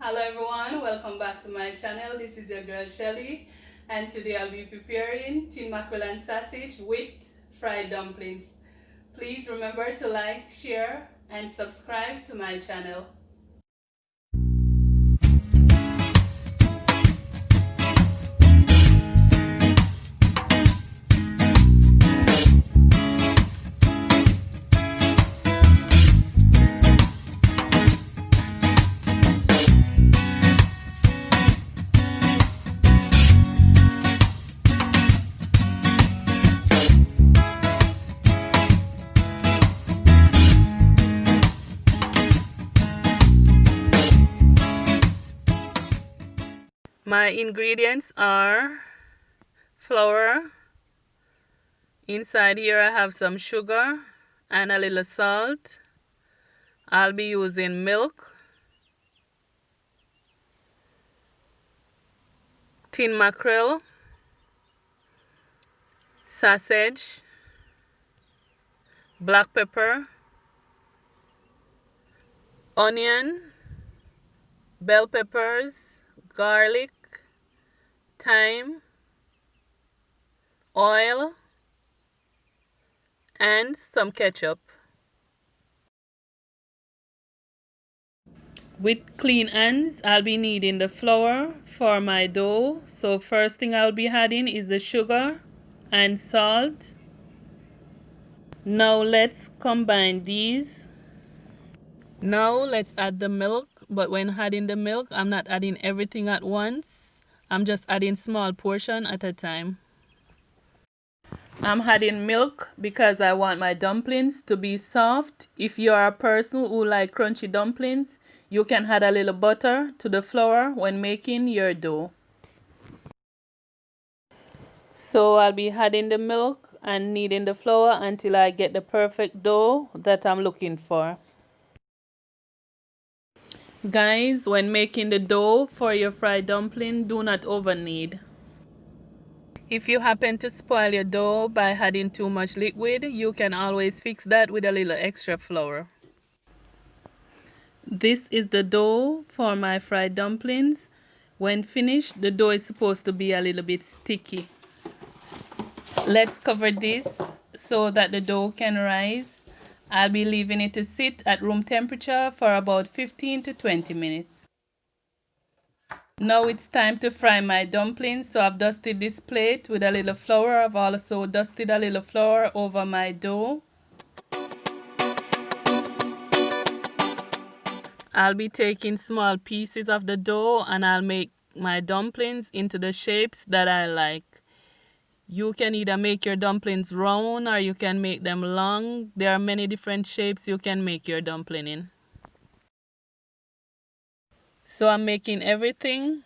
Hello everyone, welcome back to my channel. This is your girl Shelly, and today I'll be preparing tin mackerel and sausage with fried dumplings. Please remember to like, share and subscribe to my channel. My ingredients are flour. Inside here I have some sugar and a little salt. I'll be using milk, tin mackerel, sausage, black pepper, onion, bell peppers, garlic, thyme, oil, and some ketchup. With clean hands, I'll be needing the flour for my dough. So first thing I'll be adding is the sugar and salt. Now let's combine these. Now let's add the milk, but when adding the milk, I'm not adding everything at once. I'm just adding small portion at a time. I'm adding milk because I want my dumplings to be soft. If you are a person who like crunchy dumplings, you can add a little butter to the flour when making your dough. So I'll be adding the milk and kneading the flour until I get the perfect dough that I'm looking for. Guys, when making the dough for your fried dumpling, do not over knead. If you happen to spoil your dough by adding too much liquid, you can always fix that with a little extra flour. This is the dough for my fried dumplings. When finished, the dough is supposed to be a little bit sticky. Let's cover this so that the dough can rise. I'll be leaving it to sit at room temperature for about 15 to 20 minutes. Now it's time to fry my dumplings. So I've dusted this plate with a little flour. I've also dusted a little flour over my dough. I'll be taking small pieces of the dough and I'll make my dumplings into the shapes that I like. You can either make your dumplings round or you can make them long. There are many different shapes you can make your dumpling in. So I'm making everything,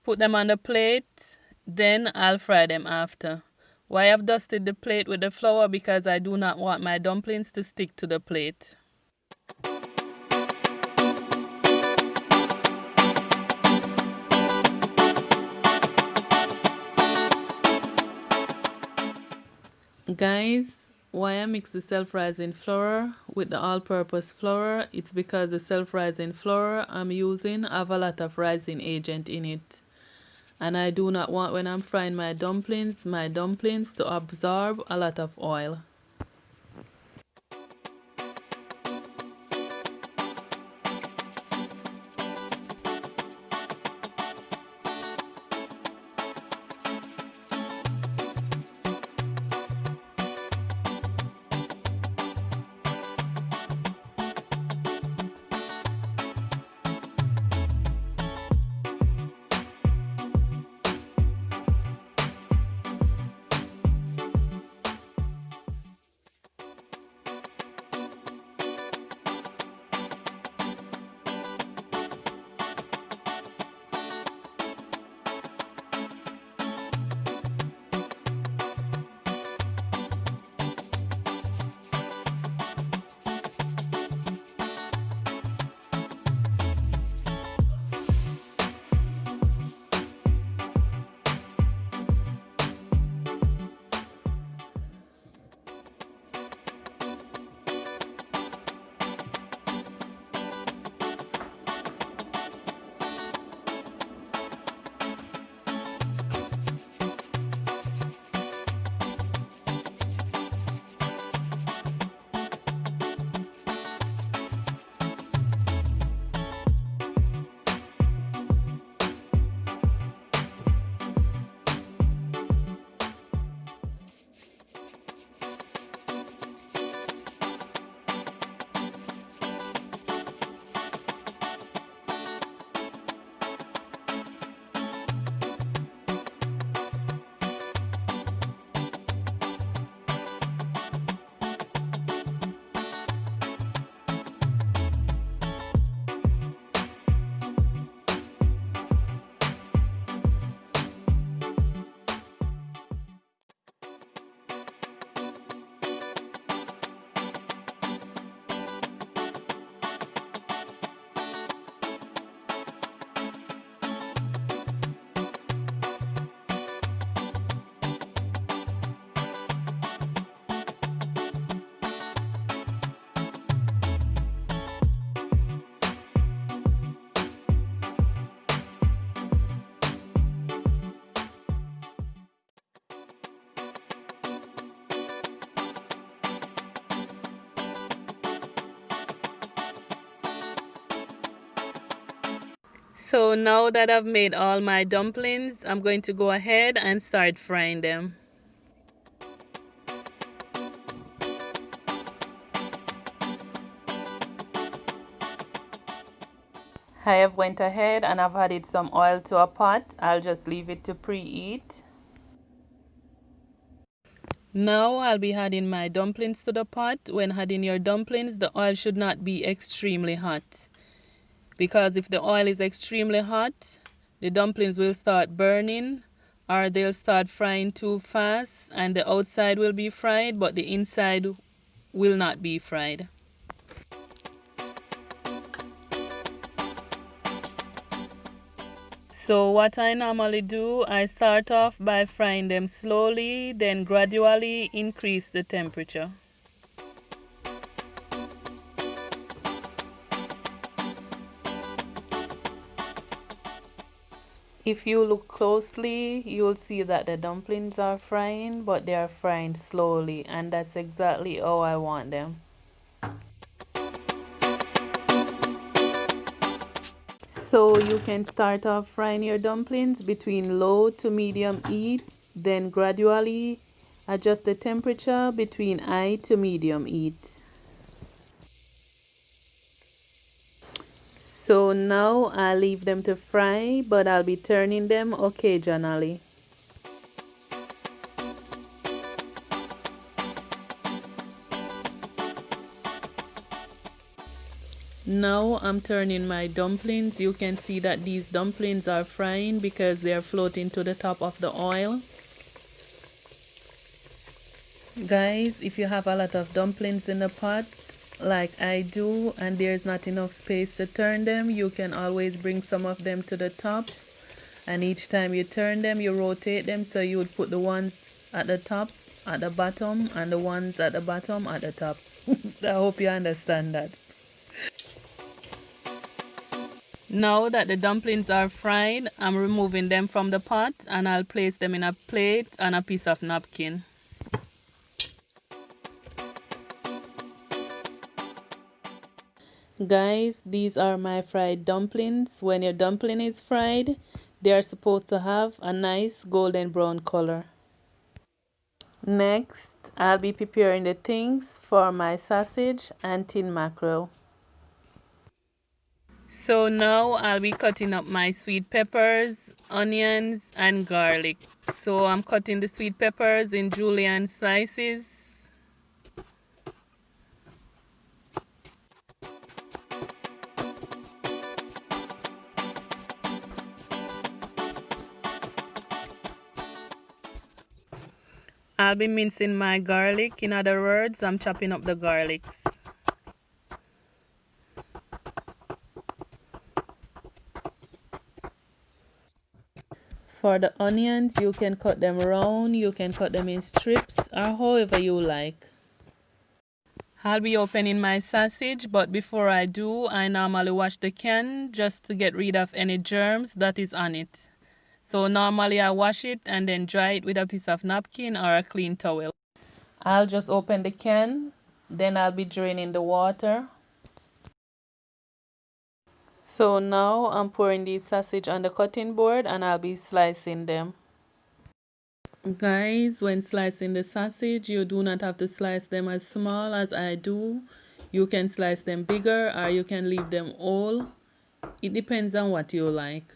put them on the plate, then I'll fry them after. Why I've dusted the plate with the flour? Because I do not want my dumplings to stick to the plate. Guys, why I mix the self-rising flour with the all-purpose flour, it's because the self-rising flour I'm using have a lot of rising agent in it. And I do not want, when I'm frying my dumplings to absorb a lot of oil. So now that I've made all my dumplings, I'm going to go ahead and start frying them. I have went ahead and I've added some oil to a pot. I'll just leave it to preheat. Now I'll be adding my dumplings to the pot. When adding your dumplings, the oil should not be extremely hot, because if the oil is extremely hot, the dumplings will start burning or they'll start frying too fast and the outside will be fried but the inside will not be fried. So what I normally do, I start off by frying them slowly, then gradually increase the temperature. If you look closely, you'll see that the dumplings are frying, but they are frying slowly, and that's exactly how I want them. So you can start off frying your dumplings between low to medium heat, then gradually adjust the temperature between high to medium heat. So now I'll leave them to fry, but I'll be turning them occasionally. Now I'm turning my dumplings. You can see that these dumplings are frying because they are floating to the top of the oil. Guys, if you have a lot of dumplings in the pot like I do and there's not enough space to turn them, you can always bring some of them to the top, and each time you turn them you rotate them, so you would put the ones at the top at the bottom and the ones at the bottom at the top. I hope you understand that. Now that the dumplings are fried, I'm removing them from the pot and I'll place them in a plate and a piece of napkin. Guys, these are my fried dumplings. When your dumpling is fried, they are supposed to have a nice golden brown color. Next, I'll be preparing the things for my sausage and tin mackerel. So now I'll be cutting up my sweet peppers, onions, and garlic. So I'm cutting the sweet peppers in julienne slices. I'll be mincing my garlic. In other words, I'm chopping up the garlics. For the onions, you can cut them round, you can cut them in strips, or however you like. I'll be opening my sausage, but before I do, I normally wash the can just to get rid of any germs that is on it. So normally I wash it and then dry it with a piece of napkin or a clean towel. I'll just open the can, then I'll be draining the water. So now I'm pouring the sausage on the cutting board and I'll be slicing them. Guys, when slicing the sausage, you do not have to slice them as small as I do. You can slice them bigger or you can leave them whole. It depends on what you like.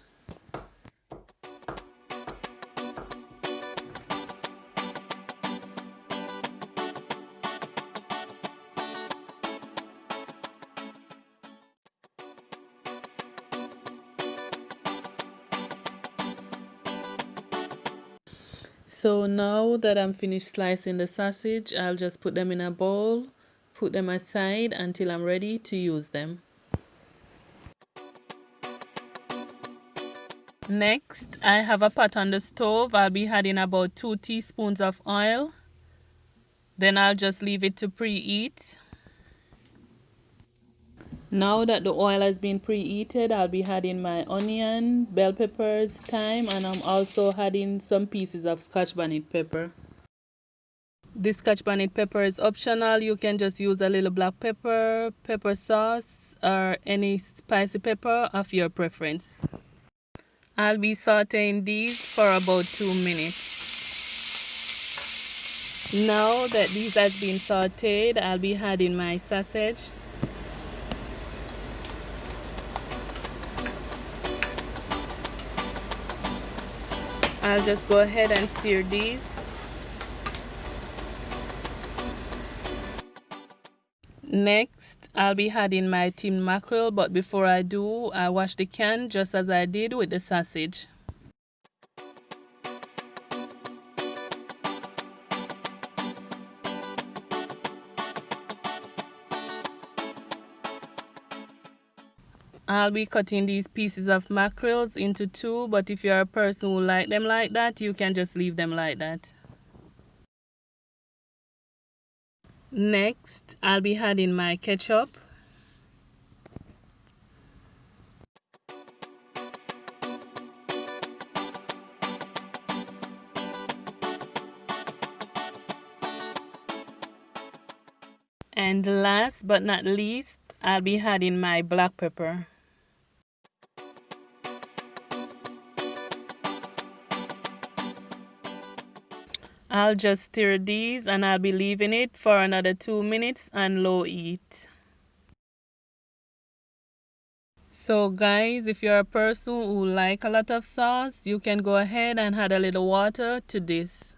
So now that I'm finished slicing the sausage, I'll just put them in a bowl, put them aside until I'm ready to use them. Next, I have a pot on the stove. I'll be adding about 2 teaspoons of oil. Then I'll just leave it to preheat. Now that the oil has been preheated, I'll be adding my onion, bell peppers, thyme, and I'm also adding some pieces of scotch bonnet pepper. This scotch bonnet pepper is optional. You can just use a little black pepper, pepper sauce, or any spicy pepper of your preference. I'll be sauteing these for about 2 minutes. Now that these has been sauteed, I'll be adding my sausage. I'll just go ahead and stir these. Next, I'll be adding my tin mackerel, but before I do, I wash the can just as I did with the sausage. I'll be cutting these pieces of mackerels into two, but if you're a person who like them like that, you can just leave them like that. Next, I'll be adding my ketchup. And last but not least, I'll be adding my black pepper. I'll just stir these and I'll be leaving it for another 2 minutes on low heat. So guys, if you're a person who like a lot of sauce, you can go ahead and add a little water to this.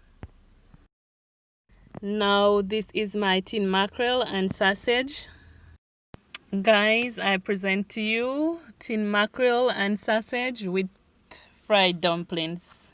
Now this is my tin mackerel and sausage. Guys, I present to you tin mackerel and sausage with fried dumplings.